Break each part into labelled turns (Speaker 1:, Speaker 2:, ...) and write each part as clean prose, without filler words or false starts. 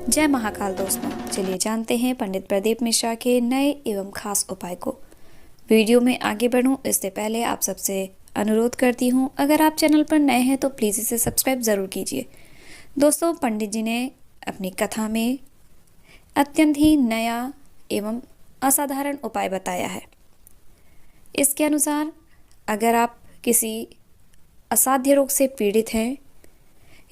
Speaker 1: जय महाकाल दोस्तों, चलिए जानते हैं पंडित प्रदीप मिश्रा के नए एवं खास उपाय को। वीडियो में आगे बढ़ूं इससे पहले आप सबसे अनुरोध करती हूं, अगर आप चैनल पर नए हैं तो प्लीज़ इसे सब्सक्राइब ज़रूर कीजिए। दोस्तों, पंडित जी ने अपनी कथा में अत्यंत ही नया एवं असाधारण उपाय बताया है। इसके अनुसार अगर आप किसी असाध्य रोग से पीड़ित हैं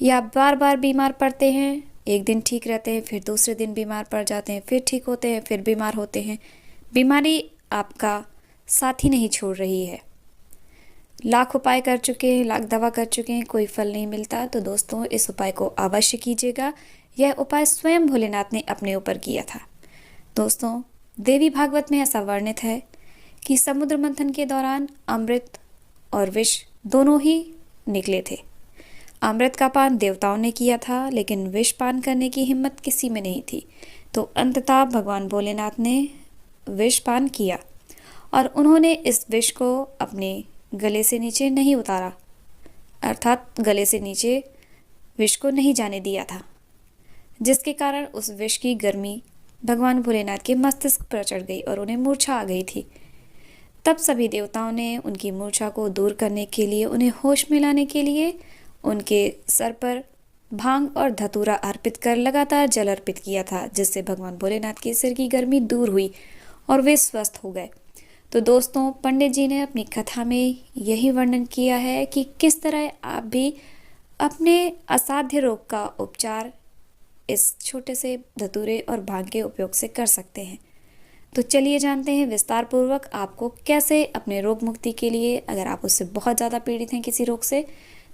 Speaker 1: या बार बार बीमार पड़ते हैं, एक दिन ठीक रहते हैं, फिर दूसरे दिन बीमार पड़ जाते हैं, फिर ठीक होते हैं, फिर बीमार होते हैं, बीमारी आपका साथ ही नहीं छोड़ रही है, लाख उपाय कर चुके हैं, लाख दवा कर चुके हैं, कोई फल नहीं मिलता, तो दोस्तों इस उपाय को अवश्य कीजिएगा। यह उपाय स्वयं भोलेनाथ ने अपने ऊपर किया था। दोस्तों, देवी भागवत में ऐसा वर्णित है कि समुद्र मंथन के दौरान अमृत और विष दोनों ही निकले थे। अमृत का पान देवताओं ने किया था, लेकिन विष पान करने की हिम्मत किसी में नहीं थी। तो अंततः भगवान भोलेनाथ ने विष पान किया और उन्होंने इस विष को अपने गले से नीचे नहीं उतारा, अर्थात गले से नीचे विष को नहीं जाने दिया था, जिसके कारण उस विष की गर्मी भगवान भोलेनाथ के मस्तिष्क पर चढ़ गई और उन्हें मूर्छा आ गई थी। तब सभी देवताओं ने उनकी मूर्छा को दूर करने के लिए, उन्हें होश में लाने के लिए उनके सर पर भांग और धतूरा अर्पित कर लगातार जल अर्पित किया था, जिससे भगवान भोलेनाथ के सिर की गर्मी दूर हुई और वे स्वस्थ हो गए। तो दोस्तों, पंडित जी ने अपनी कथा में यही वर्णन किया है कि किस तरह आप भी अपने असाध्य रोग का उपचार इस छोटे से धतूरे और भांग के उपयोग से कर सकते हैं। तो चलिए जानते हैं विस्तार पूर्वक आपको कैसे अपने रोग मुक्ति के लिए, अगर आप उससे बहुत ज़्यादा पीड़ित हैं किसी रोग से,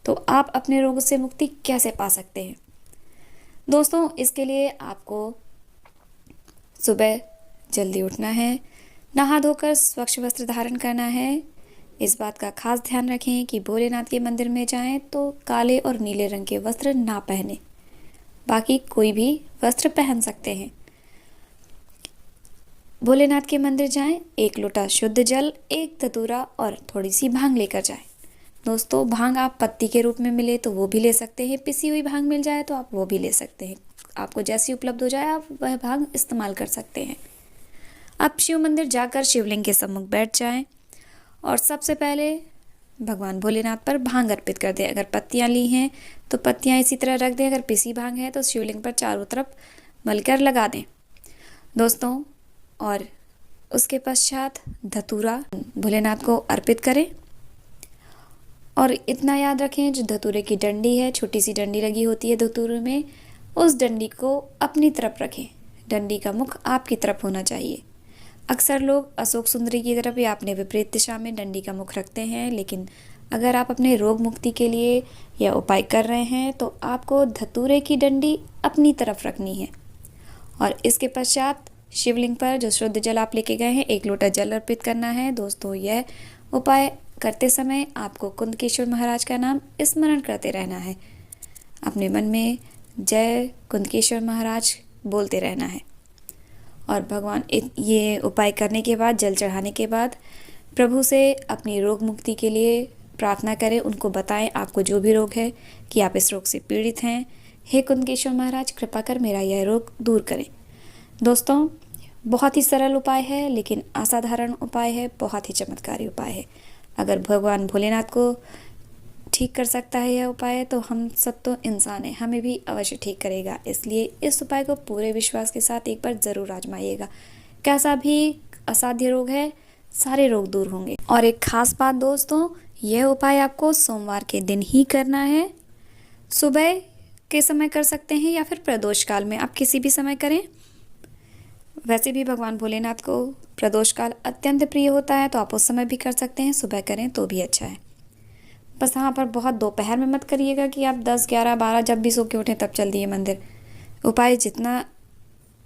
Speaker 1: तो आप अपने रोग से मुक्ति कैसे पा सकते हैं। दोस्तों, इसके लिए आपको सुबह जल्दी उठना है, नहा धोकर स्वच्छ वस्त्र धारण करना है। इस बात का खास ध्यान रखें कि भोलेनाथ के मंदिर में जाएं तो काले और नीले रंग के वस्त्र ना पहने, बाकी कोई भी वस्त्र पहन सकते हैं। भोलेनाथ के मंदिर जाएं, एक लोटा शुद्ध जल, एक धतूरा और थोड़ी सी भांग लेकर जाएं। दोस्तों, भांग आप पत्ती के रूप में मिले तो वो भी ले सकते हैं, पिसी हुई भांग मिल जाए तो आप वो भी ले सकते हैं। आपको जैसी उपलब्ध हो जाए आप वह भांग इस्तेमाल कर सकते हैं। आप शिव मंदिर जाकर शिवलिंग के सम्मुख बैठ जाएं और सबसे पहले भगवान भोलेनाथ पर भांग अर्पित कर दें। अगर पत्तियां ली हैं तो पत्तियां इसी तरह रख दें, अगर पिसी भांग है तो शिवलिंग पर चारों तरफ मलकर लगा दें दोस्तों। और उसके पश्चात धतूरा भोलेनाथ को अर्पित करें और इतना याद रखें, जो धतूरे की डंडी है, छोटी सी डंडी लगी होती है धतूरे में, उस डंडी को अपनी तरफ रखें। डंडी का मुख आपकी तरफ होना चाहिए। अक्सर लोग अशोक सुंदरी की तरफ या अपने विपरीत दिशा में डंडी का मुख रखते हैं, लेकिन अगर आप अपने रोग मुक्ति के लिए यह उपाय कर रहे हैं तो आपको धतूरे की डंडी अपनी तरफ रखनी है। और इसके पश्चात शिवलिंग पर जो शुद्ध जल आप लेके गए हैं, एक लोटा जल अर्पित करना है। दोस्तों, यह उपाय करते समय आपको कुंदकेश्वर महाराज का नाम स्मरण करते रहना है। अपने मन में जय कुंदकेश्वर महाराज बोलते रहना है। और भगवान ये उपाय करने के बाद, जल चढ़ाने के बाद प्रभु से अपनी रोग मुक्ति के लिए प्रार्थना करें। उनको बताएं आपको जो भी रोग है कि आप इस रोग से पीड़ित हैं। हे कुंदकेश्वर महाराज, कृपा कर मेरा यह रोग दूर करें। दोस्तों, बहुत ही सरल उपाय है, लेकिन असाधारण उपाय है, बहुत ही चमत्कारी उपाय है। अगर भगवान भोलेनाथ को ठीक कर सकता है यह उपाय, तो हम सब तो इंसान हैं, हमें भी अवश्य ठीक करेगा। इसलिए इस उपाय को पूरे विश्वास के साथ एक बार ज़रूर आजमाइएगा। कैसा भी असाध्य रोग है, सारे रोग दूर होंगे। और एक खास बात दोस्तों, यह उपाय आपको सोमवार के दिन ही करना है। सुबह के समय कर सकते हैं या फिर प्रदोष काल में, आप किसी भी समय करें। वैसे भी भगवान भोलेनाथ को प्रदोष काल अत्यंत प्रिय होता है, तो आप उस समय भी कर सकते हैं, सुबह करें तो भी अच्छा है। बस यहाँ पर बहुत दोपहर में मत करिएगा कि आप 10, 11, 12 जब भी सो के उठें तब चल दिए मंदिर। उपाय जितना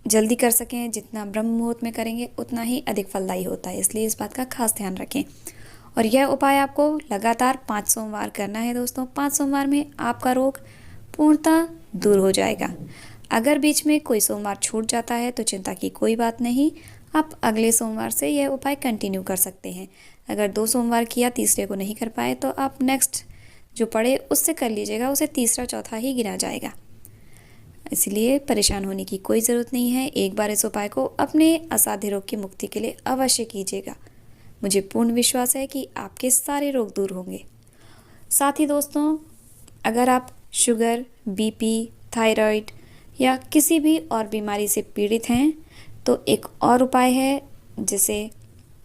Speaker 1: जल्दी कर सकें, जितना ब्रह्म मुहूर्त में करेंगे, उतना ही अधिक फलदायी होता है। इसलिए इस बात का खास ध्यान रखें। और यह उपाय आपको लगातार 5 सोमवार करना है दोस्तों। 5 सोमवार में आपका रोग पूर्णतः दूर हो जाएगा। अगर बीच में कोई सोमवार छूट जाता है तो चिंता की कोई बात नहीं, आप अगले सोमवार से यह उपाय कंटिन्यू कर सकते हैं। अगर 2 सोमवार किया, तीसरे को नहीं कर पाए, तो आप नेक्स्ट जो पड़े उससे कर लीजिएगा, उसे तीसरा चौथा ही गिना जाएगा। इसलिए परेशान होने की कोई ज़रूरत नहीं है। एक बार इस उपाय को अपने असाध्य रोग की मुक्ति के लिए अवश्य कीजिएगा। मुझे पूर्ण विश्वास है कि आपके सारे रोग दूर होंगे। साथ ही दोस्तों, अगर आप शुगर, बीपी, थायराइड या किसी भी और बीमारी से पीड़ित हैं तो एक और उपाय है जिसे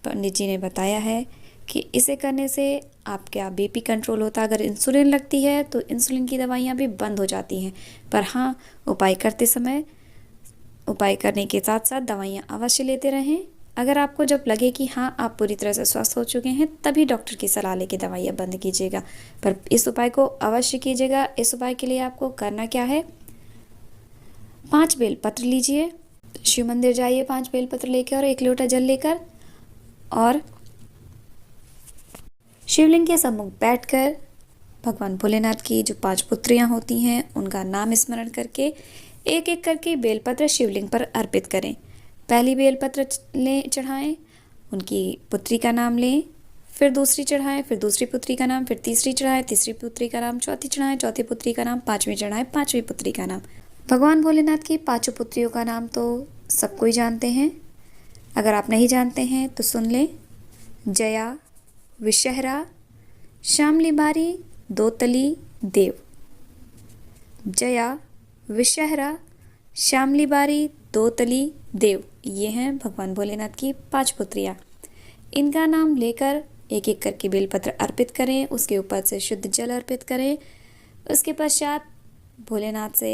Speaker 1: पंडित जी ने बताया है कि इसे करने से आपका बीपी कंट्रोल होता है। अगर इंसुलिन लगती है तो इंसुलिन की दवाइयाँ भी बंद हो जाती हैं। पर हाँ, उपाय करते समय उपाय करने के साथ साथ दवाइयाँ अवश्य लेते रहें। अगर आपको जब लगे कि हाँ आप पूरी तरह से स्वस्थ हो चुके हैं तभी डॉक्टर की सलाह लेके दवाइयाँ बंद कीजिएगा। पर इस उपाय को अवश्य कीजिएगा। इस उपाय के लिए आपको करना क्या है, 5 बेलपत्र लीजिए, शिव मंदिर जाइए 5 बेलपत्र लेकर और 1 लोटा जल लेकर, और शिवलिंग के सम्मुख बैठकर भगवान भोलेनाथ की जो 5 पुत्रियां होती हैं उनका नाम स्मरण करके एक एक करके बेलपत्र शिवलिंग पर अर्पित करें। पहली बेलपत्र लें, चढ़ाएं, उनकी पुत्री का नाम लें, फिर दूसरी चढ़ाएं, फिर दूसरी पुत्री का नाम, फिर तीसरी चढ़ाएं, तीसरी पुत्री का नाम, चौथी चढ़ाएं, चौथी पुत्री का नाम, पांचवी चढ़ाएं, पांचवी पुत्री का नाम। भगवान भोलेनाथ की 5 पुत्रियों का नाम तो सब कोई जानते हैं। अगर आप नहीं जानते हैं तो सुन लें। जया, विषहरा, शामली बारी, दोतली, देव। जया, विषहरा, शामली बारी, दोतली, देव, ये हैं भगवान भोलेनाथ की 5 पुत्रियाँ। इनका नाम लेकर एक एक करके बेलपत्र अर्पित करें, उसके ऊपर से शुद्ध जल अर्पित करें। उसके पश्चात भोलेनाथ से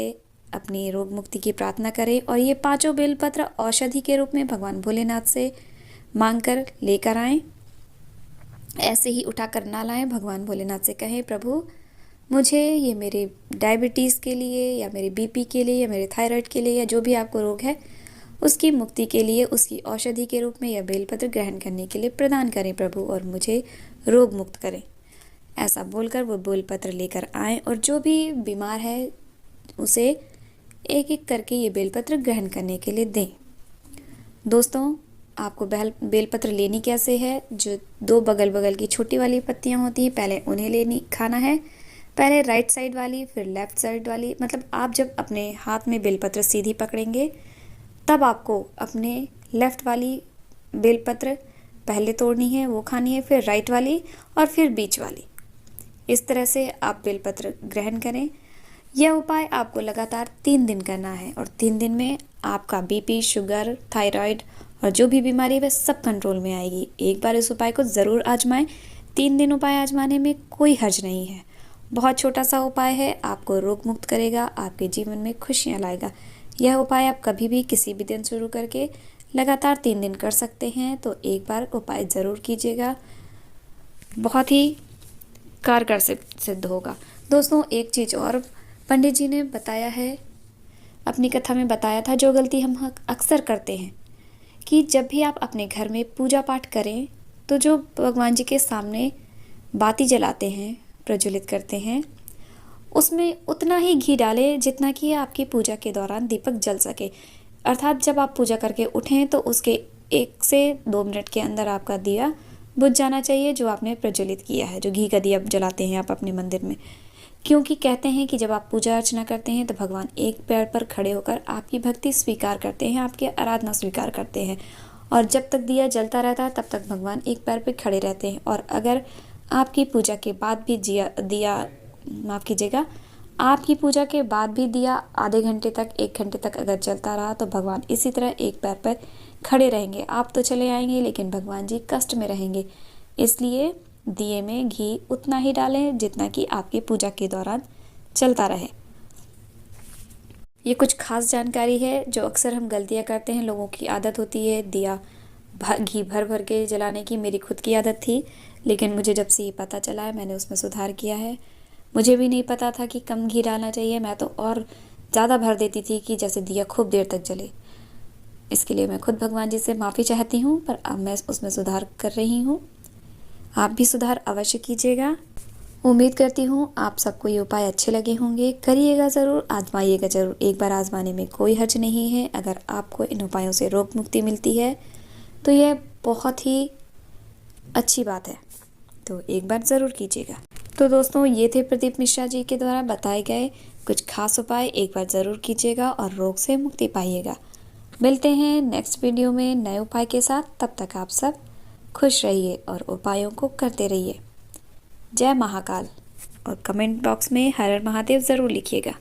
Speaker 1: अपनी रोग मुक्ति की प्रार्थना करें और ये 5 बेलपत्र औषधि के रूप में भगवान भोलेनाथ से मांग कर लेकर आएँ। ऐसे ही उठाकर ना लाएं, भगवान भोलेनाथ से कहें, प्रभु मुझे ये मेरे डायबिटीज़ के लिए या मेरे बीपी के लिए या मेरे थायराइड के लिए या जो भी आपको रोग है उसकी मुक्ति के लिए उसकी औषधि के रूप में यह बेलपत्र ग्रहण करने के लिए प्रदान करें प्रभु, और मुझे रोग मुक्त करें। ऐसा बोलकर वो बेलपत्र लेकर आएँ और जो भी बीमार है उसे एक एक करके ये बेलपत्र ग्रहण करने के लिए दें। दोस्तों, आपको बेलपत्र लेनी कैसे है, जो 2 बगल बगल की छोटी वाली पत्तियां होती हैं पहले उन्हें खाना है। पहले राइट साइड वाली, फिर लेफ्ट साइड वाली, मतलब आप जब अपने हाथ में बेलपत्र सीधी पकड़ेंगे तब आपको अपने लेफ्ट वाली बेलपत्र पहले तोड़नी है, वो खानी है, फिर राइट वाली और फिर बीच वाली। इस तरह से आप बेलपत्र ग्रहण करें। यह उपाय आपको लगातार 3 दिन करना है और 3 दिन में आपका बीपी, शुगर, थायराइड और जो भी बीमारी है वह सब कंट्रोल में आएगी। एक बार इस उपाय को ज़रूर आजमाएं। 3 दिन उपाय आजमाने में कोई हर्ज नहीं है। बहुत छोटा सा उपाय है, आपको रोग मुक्त करेगा, आपके जीवन में खुशियाँ लाएगा। यह उपाय आप कभी भी किसी भी दिन शुरू करके लगातार 3 दिन कर सकते हैं, तो एक बार उपाय ज़रूर कीजिएगा, बहुत ही कारगर सिद्ध होगा। दोस्तों, एक चीज़ और पंडित जी ने बताया है, अपनी कथा में बताया था, जो गलती हम अक्सर करते हैं कि जब भी आप अपने घर में पूजा पाठ करें तो जो भगवान जी के सामने बाती जलाते हैं, प्रज्वलित करते हैं, उसमें उतना ही घी डालें जितना कि आपकी पूजा के दौरान दीपक जल सके। अर्थात जब आप पूजा करके उठें तो उसके 1 से 2 मिनट के अंदर आपका दिया बुझ जाना चाहिए, जो आपने प्रज्वलित किया है, जो घी का दिया जलाते हैं आप अपने मंदिर में। क्योंकि कहते हैं कि जब आप पूजा अर्चना करते हैं तो भगवान एक पैर पर खड़े होकर आपकी भक्ति स्वीकार करते हैं, आपकी आराधना स्वीकार करते हैं, और जब तक दिया जलता रहता है तब तक भगवान एक पैर पर खड़े रहते हैं। और अगर आपकी पूजा के बाद भी आपकी पूजा के बाद भी दिया आधे घंटे तक, 1 घंटे तक अगर जलता रहा तो भगवान इसी तरह एक पैर पर खड़े रहेंगे। आप तो चले आएंगे लेकिन भगवान जी कष्ट में रहेंगे। इसलिए दिए में घी उतना ही डालें जितना कि आपकी पूजा के दौरान चलता रहे। ये कुछ खास जानकारी है जो अक्सर हम गलतियां करते हैं। लोगों की आदत होती है दिया घी भर भर के जलाने की। मेरी खुद की आदत थी, लेकिन मुझे जब से ये पता चला है मैंने उसमें सुधार किया है। मुझे भी नहीं पता था कि कम घी डालना चाहिए, मैं तो और ज़्यादा भर देती थी कि जैसे दिया खूब देर तक जले। इसके लिए मैं खुद भगवान जी से माफ़ी चाहती हूँ, पर अब मैं उसमें सुधार कर रही हूँ। आप भी सुधार अवश्य कीजिएगा। उम्मीद करती हूँ आप सबको ये उपाय अच्छे लगे होंगे। करिएगा ज़रूर, आजमाइएगा ज़रूर। एक बार आजमाने में कोई हर्ज नहीं है। अगर आपको इन उपायों से रोग मुक्ति मिलती है तो यह बहुत ही अच्छी बात है, तो एक बार ज़रूर कीजिएगा। तो दोस्तों ये थे प्रदीप मिश्रा जी के द्वारा बताए गए कुछ खास उपाय, एक बार ज़रूर कीजिएगा और रोग से मुक्ति पाइएगा। मिलते हैं नेक्स्ट वीडियो में नए उपाय के साथ। तब तक आप सब खुश रहिए और उपायों को करते रहिए। जय महाकाल। और कमेंट बॉक्स में हर हर महादेव ज़रूर लिखिएगा।